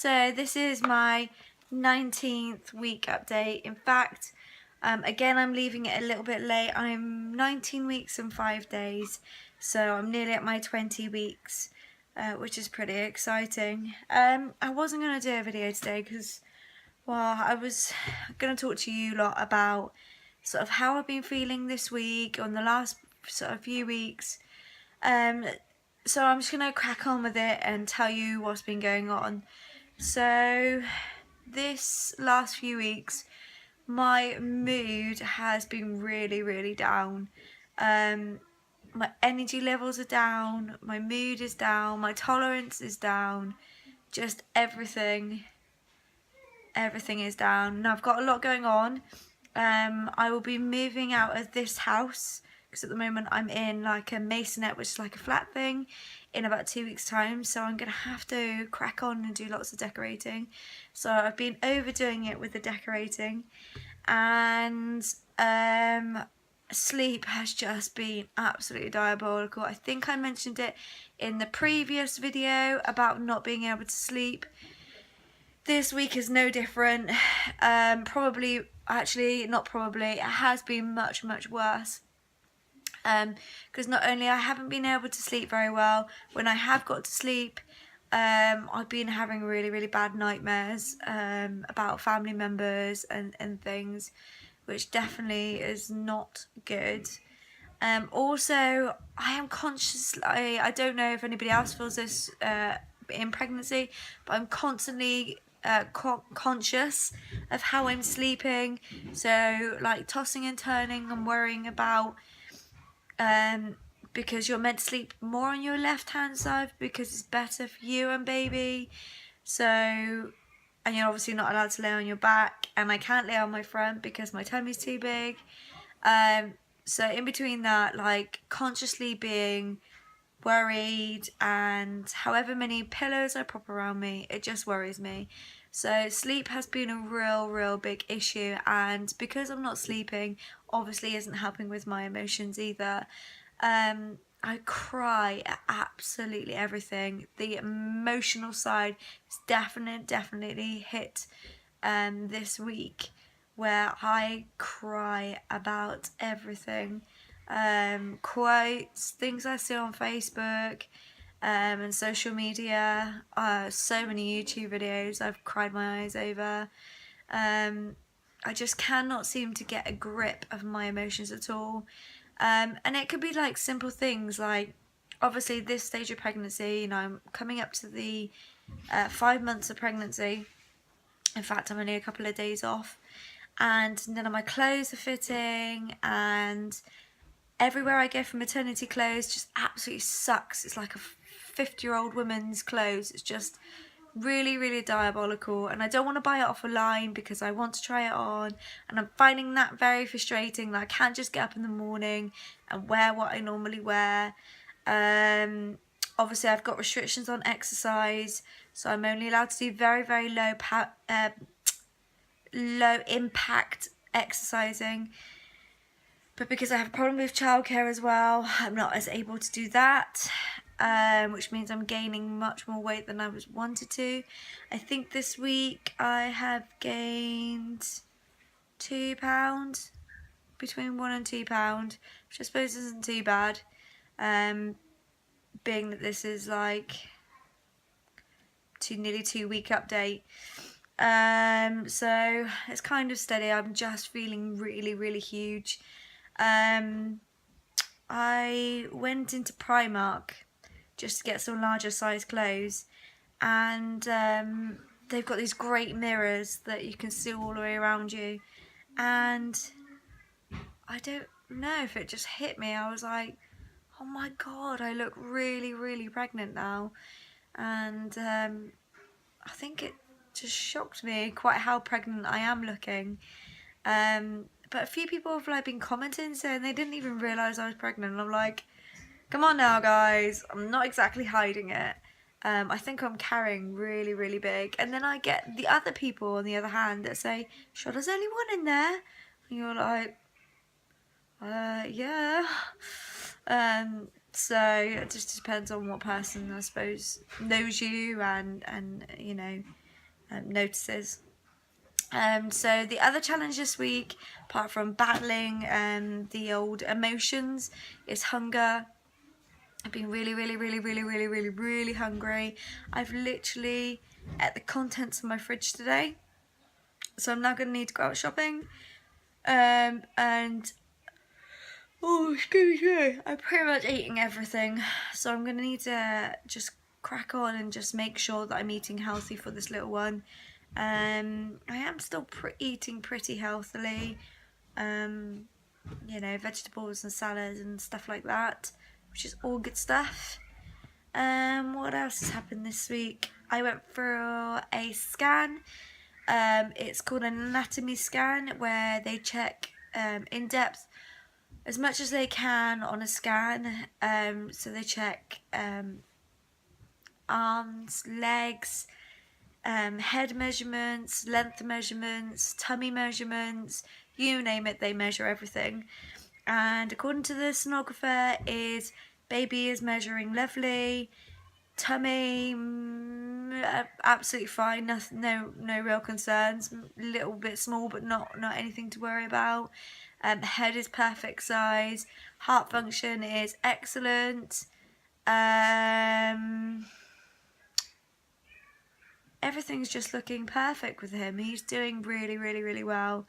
So this is my 19th week update. In fact, again, I'm leaving it a little bit late. I'm 19 weeks and 5 days, so I'm nearly at my 20 weeks, which is pretty exciting. I wasn't going to do a video today because, well, I was going to talk to you lot about sort of how I've been feeling this week, on the last sort of few weeks. So I'm just going to crack on with it and tell you what's been going on. So this last few weeks, my mood has been really down. My energy levels are down, my mood is down, my tolerance is down, just everything is down. Now I've got a lot going on. I will be moving out of this house because at the moment I'm in like a masonette, which is like a flat thing, in about 2 weeks time, so I'm gonna have to crack on and do lots of decorating. So I've been overdoing it with the decorating, and sleep has just been absolutely diabolical. I think I mentioned it in the previous video about not being able to sleep. This week is no different. Actually not probably, it has been much worse. Because not only I haven't been able to sleep very well, when I have got to sleep, I've been having really bad nightmares about family members and things, which definitely is not good. Also, I am conscious, I don't know if anybody else feels this in pregnancy, but I'm constantly conscious of how I'm sleeping. So like tossing and turning and worrying about, because you're meant to sleep more on your left hand side because it's better for you and baby. So, and you're obviously not allowed to lay on your back, and I can't lay on my front because my tummy's too big. So in between that, like consciously being worried, and however many pillows I prop around me, it just worries me. So sleep has been a real big issue, and because I'm not sleeping, obviously isn't helping with my emotions either. I cry at absolutely everything. The emotional side is definitely hit this week, where I cry about everything. Quotes, things I see on Facebook, and social media, so many YouTube videos I've cried my eyes over. I just cannot seem to get a grip of my emotions at all. And it could be like simple things like, obviously this stage of pregnancy, you know, I'm coming up to the 5 months of pregnancy. In fact, I'm only a couple of days off, and none of my clothes are fitting, and everywhere I go for maternity clothes just absolutely sucks. It's like a 50-year-old woman's clothes. It's just really diabolical, and I don't want to buy it off a line because I want to try it on, and I'm finding that very frustrating, that I can't just get up in the morning and wear what I normally wear. Obviously I've got restrictions on exercise, so I'm only allowed to do very low impact exercising. But because I have a problem with childcare as well, I'm not as able to do that, which means I'm gaining much more weight than I was wanted to. I think this week I have gained £2, between £1 and £2, which I suppose isn't too bad, being that this is like nearly 2 week update. So it's kind of steady. I'm just feeling really huge. I went into Primark just to get some larger size clothes, and they've got these great mirrors that you can see all the way around you, and I don't know if it just hit me. I was like, oh my god, I look really pregnant now, and I think it just shocked me quite how pregnant I am looking. But a few people have like been commenting saying they didn't even realise I was pregnant, and I'm like, come on now guys, I'm not exactly hiding it. I think I'm carrying really big, and then I get the other people on the other hand that say, sure, there's only one in there, and you're like, yeah. So it just depends on what person, I suppose, knows you and you know, notices. So the other challenge this week, apart from battling the old emotions, is hunger. I've been really hungry. I've literally ate the contents of my fridge today, so I'm now going to need to go out shopping. And oh, excuse me, I'm pretty much eating everything, so I'm going to need to just crack on and just make sure that I'm eating healthy for this little one. I am still eating pretty healthily, you know, vegetables and salads and stuff like that, which is all good stuff. What else has happened this week? I went through a scan. It's called an anatomy scan, where they check in depth as much as they can on a scan. So they check arms, legs, head measurements, length measurements, tummy measurements, you name it, they measure everything. And according to the sonographer, baby is measuring lovely, tummy absolutely fine, nothing, no real concerns, a little bit small but not anything to worry about. Head is perfect size, heart function is excellent. Everything's just looking perfect with him. He's doing really well.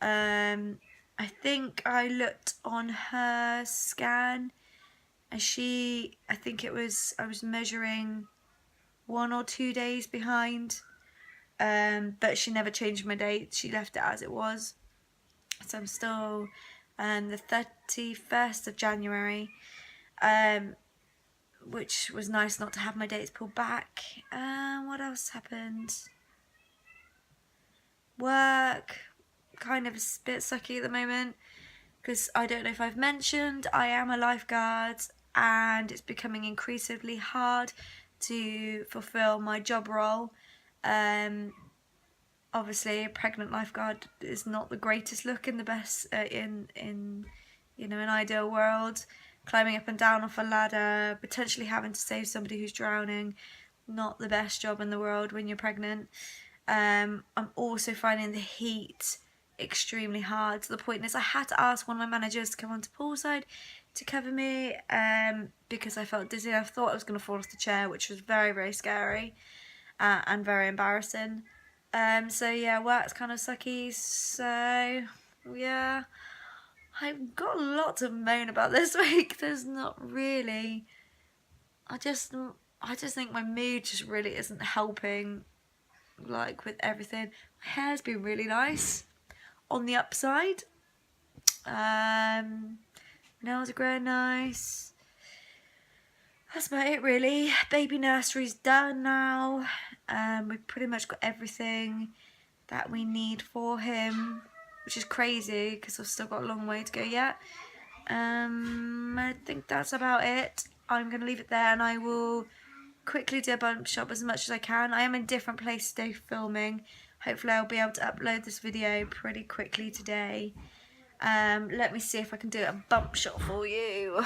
I think I looked on her scan, and I was measuring 1 or 2 days behind, but she never changed my date. She left it as it was. So I'm still the 31st of January, which was nice not to have my dates pulled back. What else happened? Work, kind of a bit sucky at the moment, because I don't know if I've mentioned, I am a lifeguard, and it's becoming increasingly hard to fulfill my job role. Obviously, a pregnant lifeguard is not the greatest look in the best in you know, an ideal world. Climbing up and down off a ladder, potentially having to save somebody who's drowning, not the best job in the world when you're pregnant. I'm also finding the heat extremely hard, to the point is I had to ask one of my managers to come onto poolside to cover me, because I felt dizzy. I thought I was going to fall off the chair, which was very scary and very embarrassing. So yeah, work's kind of sucky. So yeah, I've got a lot to moan about this week. There's not really. I just think my mood just really isn't helping, like, with everything. My hair's been really nice on the upside. Nails are growing nice. That's about it really. Baby nursery's done now. We've pretty much got everything that we need for him, which is crazy because I've still got a long way to go yet. I think that's about it. I'm going to leave it there, and I will quickly do a bump shop as much as I can. I am in a different place today filming. Hopefully I'll be able to upload this video pretty quickly today. Let me see if I can do a bump shot for you.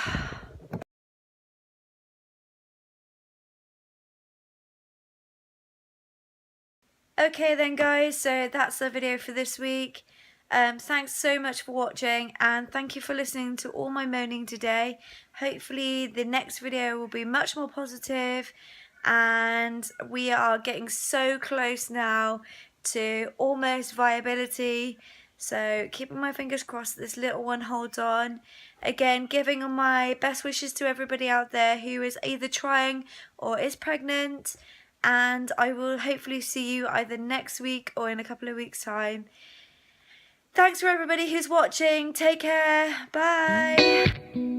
Okay then guys, so that's the video for this week. Thanks so much for watching, and thank you for listening to all my moaning today. Hopefully the next video will be much more positive, and we are getting so close now to almost viability. So keeping my fingers crossed that this little one holds on. Again, giving my best wishes to everybody out there who is either trying or is pregnant. And I will hopefully see you either next week or in a couple of weeks' time. Thanks for everybody who's watching. Take care. Bye.